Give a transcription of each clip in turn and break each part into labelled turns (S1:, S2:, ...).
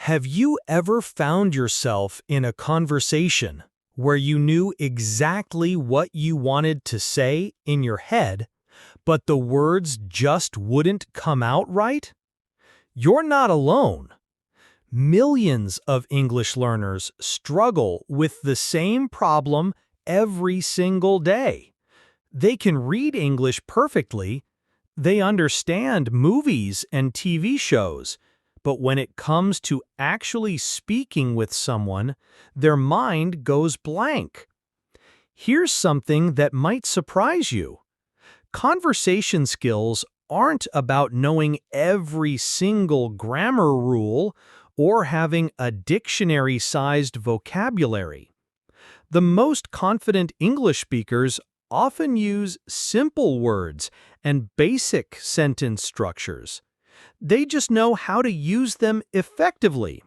S1: Have you ever found yourself in a conversation where you knew exactly what you wanted to say in your head, but the words just wouldn't come out right? You're not alone. Millions of English learners struggle with the same problem every single day. They can read English perfectly, they understand movies and TV shows, but when it comes to actually speaking with someone, their mind goes blank. Here's something that might surprise you. Conversation skills aren't about knowing every single grammar rule or having a dictionary-sized vocabulary. The most confident English speakers often use simple words and basic sentence structures. They just know how to use them effectively.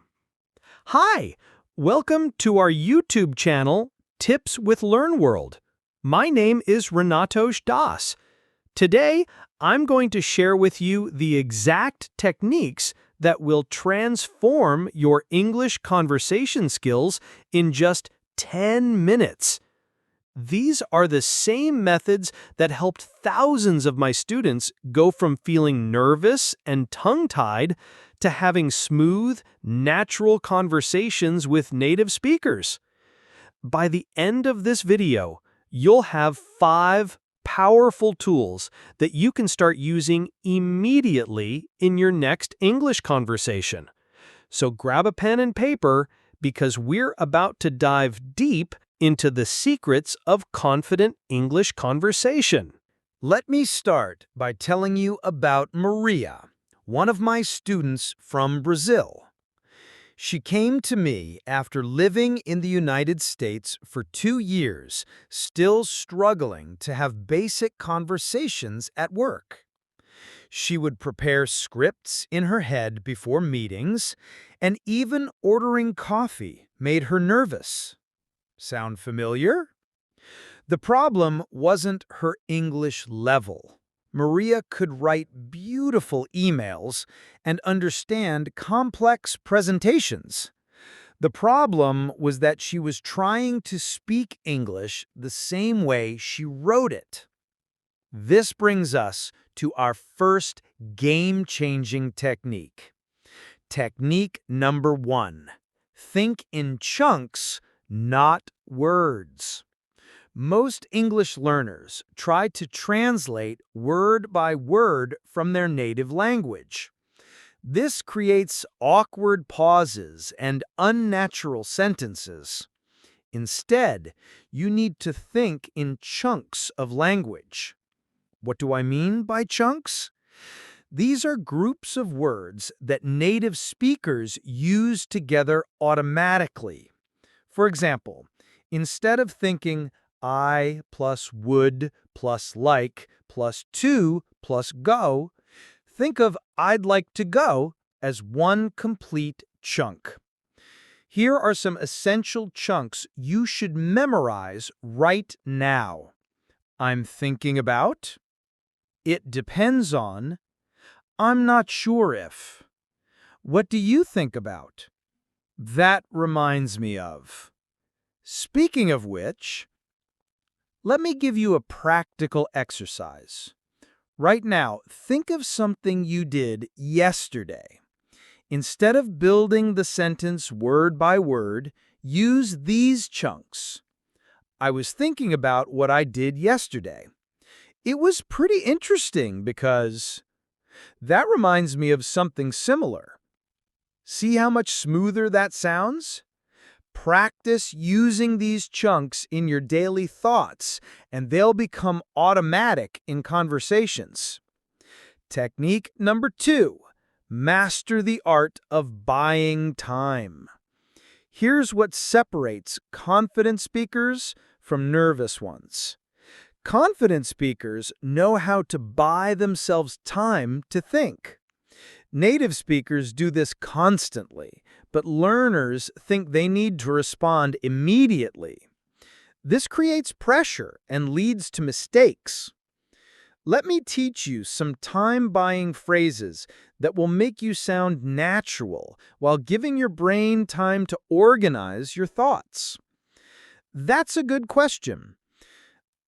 S1: Hi, welcome to our YouTube channel, Tips with LearnWorld. My name is Renatos Das. Today, I'm going to share with you the exact techniques that will transform your English conversation skills in just 10 minutes. These are the same methods that helped thousands of my students go from feeling nervous and tongue-tied to having smooth, natural conversations with native speakers. By the end of this video, you'll have 5 powerful tools that you can start using immediately in your next English conversation. So grab a pen and paper because we're about to dive deep into the secrets of confident English conversation.
S2: Let me start by telling you about Maria, one of my students from Brazil. She came to me after living in the United States for 2 years, still struggling to have basic conversations at work. She would prepare scripts in her head before meetings, and even ordering coffee made her nervous. Sound familiar? The problem wasn't her English level. Maria could write beautiful emails and understand complex presentations. The problem was that she was trying to speak English the same way she wrote it. This brings us to our first game-changing technique. Technique number 1. Think in chunks, not words. Most English learners try to translate word by word from their native language. This creates awkward pauses and unnatural sentences. Instead, you need to think in chunks of language. What do I mean by chunks? These are groups of words that native speakers use together automatically. For example, instead of thinking I plus would plus like plus to plus go, think of I'd like to go as one complete chunk. Here are some essential chunks you should memorize right now. I'm thinking about. It depends on. I'm not sure if. What do you think about? That reminds me of. Speaking of which, let me give you a practical exercise. Right now, think of something you did yesterday. Instead of building the sentence word by word, use these chunks. I was thinking about what I did yesterday. It was pretty interesting because. That reminds me of something similar. See how much smoother that sounds? Practice using these chunks in your daily thoughts, and they'll become automatic in conversations. Technique number 2. Master the art of buying time. Here's what separates confident speakers from nervous ones. Confident speakers know how to buy themselves time to think. Native speakers do this constantly, but learners think they need to respond immediately. This creates pressure and leads to mistakes. Let me teach you some time-buying phrases that will make you sound natural while giving your brain time to organize your thoughts. That's a good question.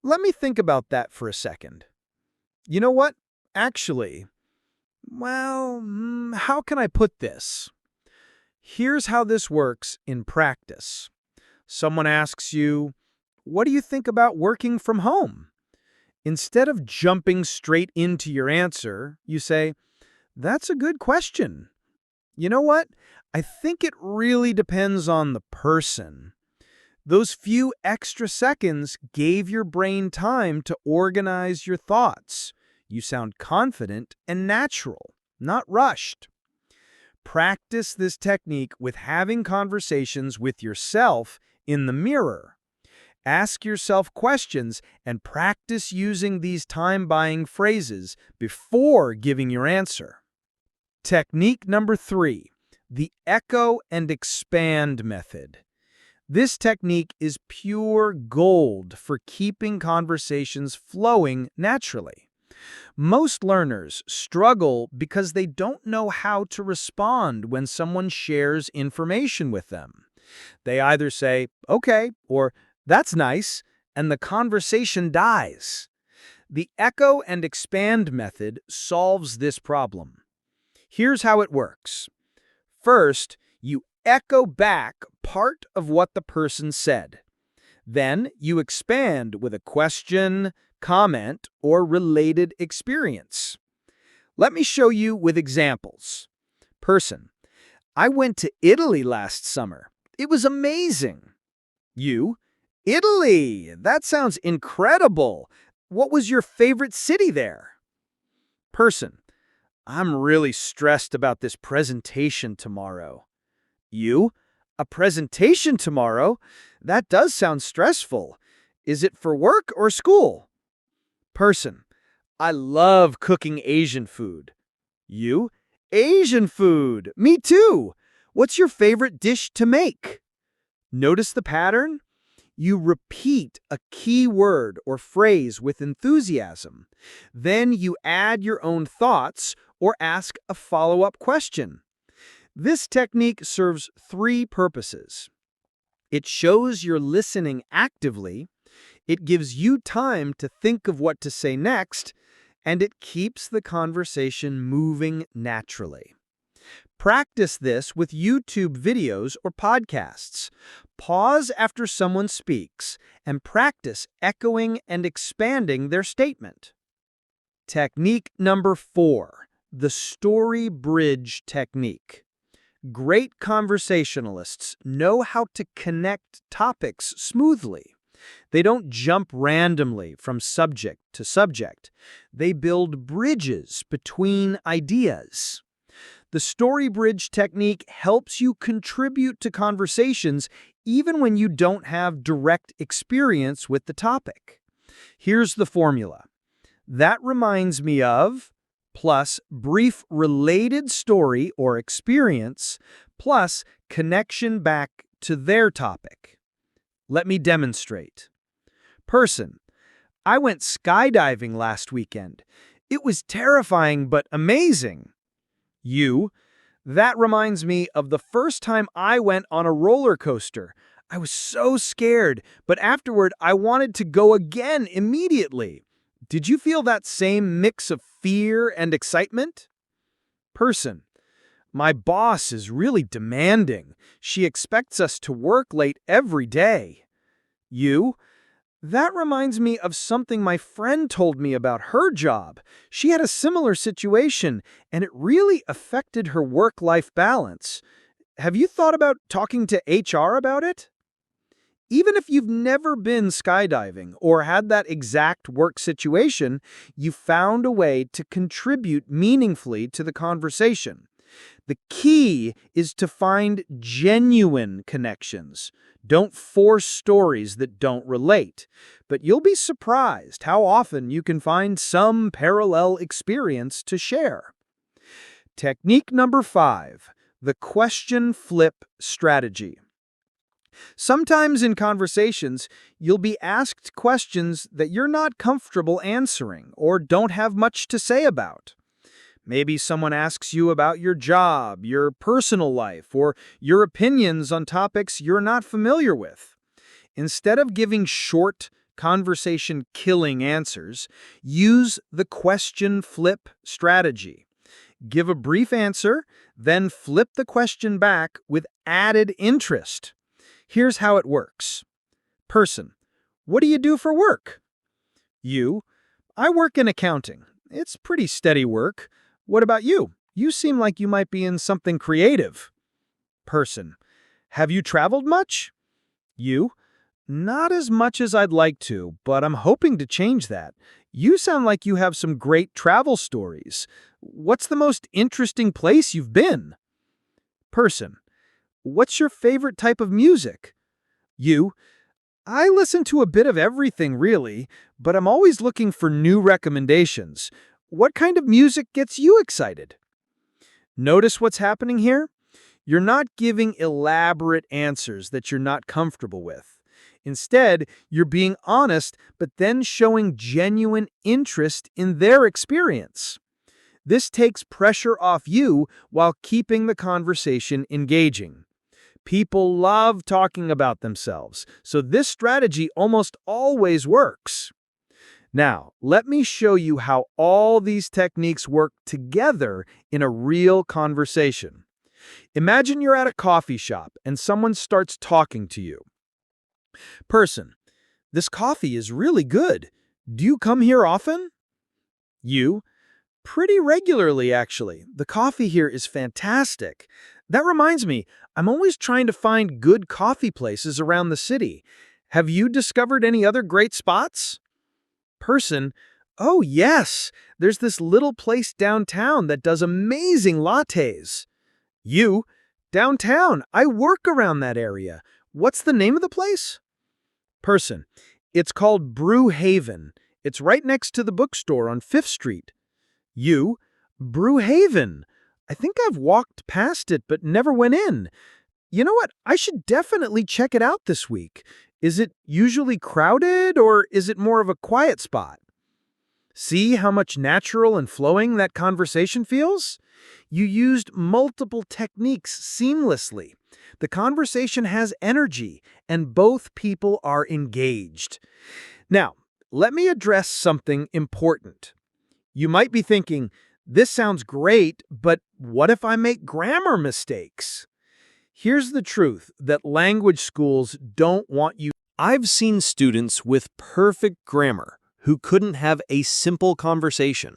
S2: Let me think about that for a second. You know what? Actually, how can I put this? Here's how this works in practice. Someone asks you, "What do you think about working from home?" Instead of jumping straight into your answer, you say, "That's a good question. You know what? I think it really depends on the person." Those few extra seconds gave your brain time to organize your thoughts. You sound confident and natural, not rushed. Practice this technique with having conversations with yourself in the mirror. Ask yourself questions and practice using these time-buying phrases before giving your answer. Technique number 3, the echo and expand method. This technique is pure gold for keeping conversations flowing naturally. Most learners struggle because they don't know how to respond when someone shares information with them. They either say, "Okay," or "That's nice," and the conversation dies. The echo and expand method solves this problem. Here's how it works. First, you echo back part of what the person said. Then you expand with a question, comment, or related experience. Let me show you with examples. Person: "I went to Italy last summer. It was amazing." You: "Italy! That sounds incredible. What was your favorite city there?" Person: "I'm really stressed about this presentation tomorrow." You: "A presentation tomorrow? That does sound stressful. Is it for work or school?" Person: "I love cooking Asian food." You: "Asian food! Me too! What's your favorite dish to make?" Notice the pattern? You repeat a key word or phrase with enthusiasm. Then you add your own thoughts or ask a follow-up question. This technique serves 3 purposes. It shows you're listening actively, it gives you time to think of what to say next, and it keeps the conversation moving naturally. Practice this with YouTube videos or podcasts. Pause after someone speaks and practice echoing and expanding their statement. Technique number 4, the story bridge technique. Great conversationalists know how to connect topics smoothly. They don't jump randomly from subject to subject. They build bridges between ideas. The story bridge technique helps you contribute to conversations even when you don't have direct experience with the topic. Here's the formula. "That reminds me of," plus brief related story or experience, plus connection back to their topic. Let me demonstrate. Person: "I went skydiving last weekend. It was terrifying but amazing." You: "That reminds me of the first time I went on a roller coaster. I was so scared, but afterward I wanted to go again immediately. Did you feel that same mix of fear and excitement?" Person: "My boss is really demanding. She expects us to work late every day." You: "That reminds me of something my friend told me about her job. She had a similar situation, and it really affected her work-life balance. Have you thought about talking to HR about it?" Even if you've never been skydiving or had that exact work situation, you found a way to contribute meaningfully to the conversation. The key is to find genuine connections. Don't force stories that don't relate. But you'll be surprised how often you can find some parallel experience to share. Technique number 5, the question flip strategy. Sometimes in conversations, you'll be asked questions that you're not comfortable answering or don't have much to say about. Maybe someone asks you about your job, your personal life, or your opinions on topics you're not familiar with. Instead of giving short, conversation-killing answers, use the question flip strategy. Give a brief answer, then flip the question back with added interest. Here's how it works. Person: what do you do for work? You: I work in accounting. It's pretty steady work. What about you? You seem like you might be in something creative. Person: have you traveled much? You: not as much as I'd like to, but I'm hoping to change that. You sound like you have some great travel stories. What's the most interesting place you've been? Person: what's your favorite type of music? You: I listen to a bit of everything, really, but I'm always looking for new recommendations. What kind of music gets you excited? Notice what's happening here? You're not giving elaborate answers that you're not comfortable with. Instead, you're being honest, but then showing genuine interest in their experience. This takes pressure off you while keeping the conversation engaging. People love talking about themselves, so this strategy almost always works. Now, let me show you how all these techniques work together in a real conversation. Imagine you're at a coffee shop and someone starts talking to you. Person: this coffee is really good. Do you come here often? You: pretty regularly, actually. The coffee here is fantastic. That reminds me, I'm always trying to find good coffee places around the city. Have you discovered any other great spots? Person: oh yes, there's this little place downtown that does amazing lattes. You: downtown, I work around that area. What's the name of the place? Person: it's called Brew Haven. It's right next to the bookstore on 5th Street. You: Brew Haven. I think I've walked past it but never went in. You know what? I should definitely check it out this week. Is it usually crowded or is it more of a quiet spot? See how much natural and flowing that conversation feels? You used multiple techniques seamlessly. The conversation has energy and both people are engaged. Now, let me address something important. You might be thinking, this sounds great, but what if I make grammar mistakes? Here's the truth that language schools don't want you. I've seen students with perfect grammar who couldn't have a simple conversation.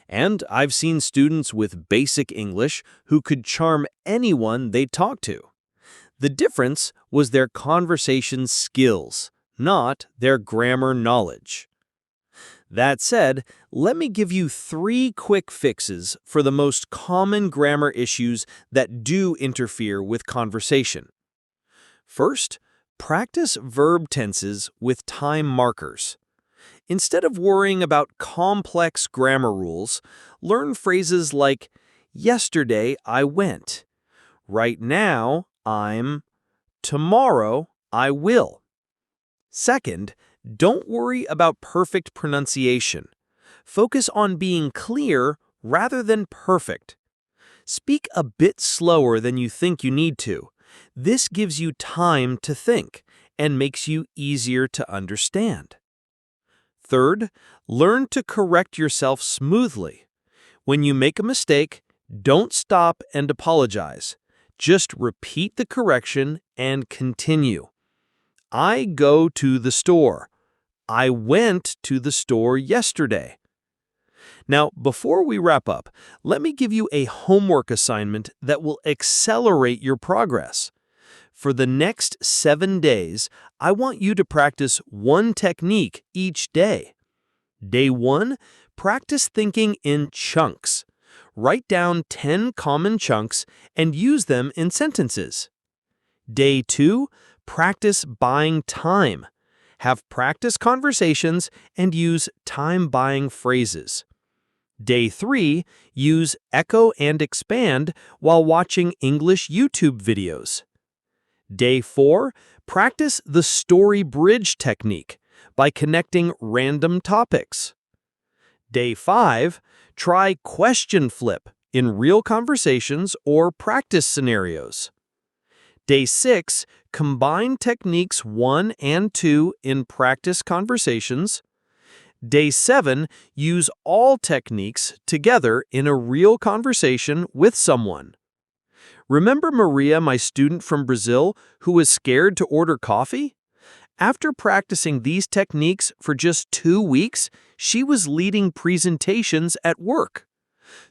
S2: And I've seen students with basic English who could charm anyone they talked to. The difference was their conversation skills, not their grammar knowledge. That said, let me give you 3 quick fixes for the most common grammar issues that do interfere with conversation. First, practice verb tenses with time markers. Instead of worrying about complex grammar rules, learn phrases like, yesterday I went, right now I'm, tomorrow I will. Second, don't worry about perfect pronunciation. Focus on being clear rather than perfect. Speak a bit slower than you think you need to. This gives you time to think and makes you easier to understand. Third, learn to correct yourself smoothly. When you make a mistake, don't stop and apologize. Just repeat the correction and continue. I go to the store. I went to the store yesterday. Now, before we wrap up, let me give you a homework assignment that will accelerate your progress. For the next 7 days, I want you to practice one technique each day. Day 1, practice thinking in chunks. Write down 10 common chunks and use them in sentences. Day 2, practice buying time. Have practice conversations and use time-buying phrases. Day 3, use echo and expand while watching English YouTube videos.
S3: Day 4, practice the story bridge technique by connecting random topics. Day 5, try question flip in real conversations or practice scenarios. Day 6, combine techniques 1 and 2 in practice conversations. Day 7, use all techniques together in a real conversation with someone. Remember Maria, my student from Brazil, who was scared to order coffee? After practicing these techniques for just 2 weeks, she was leading presentations at work.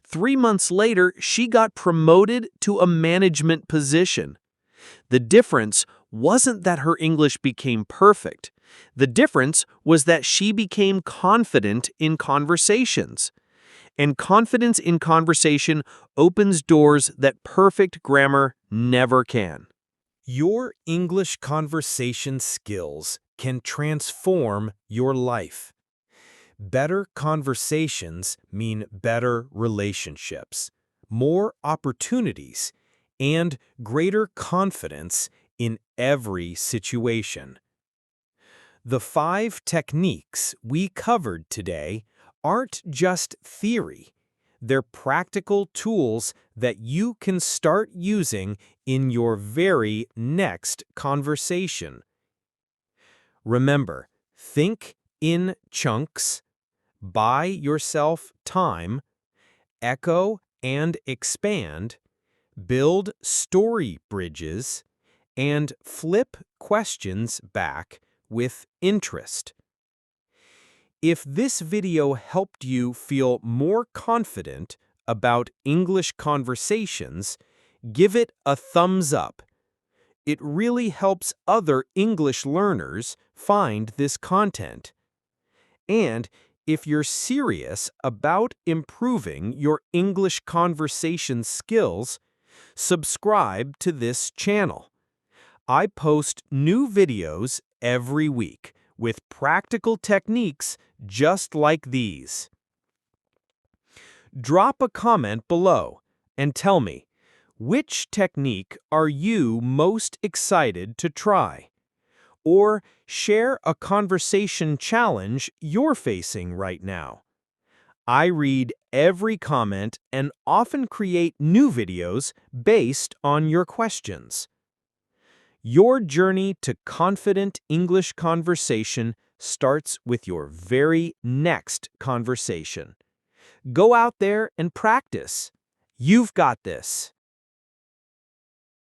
S3: 3 months later, she got promoted to a management position. The difference wasn't that her English became perfect. The difference was that she became confident in conversations. And confidence in conversation opens doors that perfect grammar never can.
S1: Your English conversation skills can transform your life. Better conversations mean better relationships, more opportunities, and greater confidence in every situation. The 5 techniques we covered today aren't just theory. They're practical tools that you can start using in your very next conversation. Remember, think in chunks, buy yourself time, echo and expand, build story bridges, and flip questions back with interest. If this video helped you feel more confident about English conversations, give it a thumbs up. It really helps other English learners find this content. And if you're serious about improving your English conversation skills, subscribe to this channel. I post new videos every week with practical techniques just like these. Drop a comment below and tell me, which technique are you most excited to try? Or share a conversation challenge you're facing right now. I read every comment and often create new videos based on your questions. Your journey to confident English conversation starts with your very next conversation. Go out there and practice. You've got this.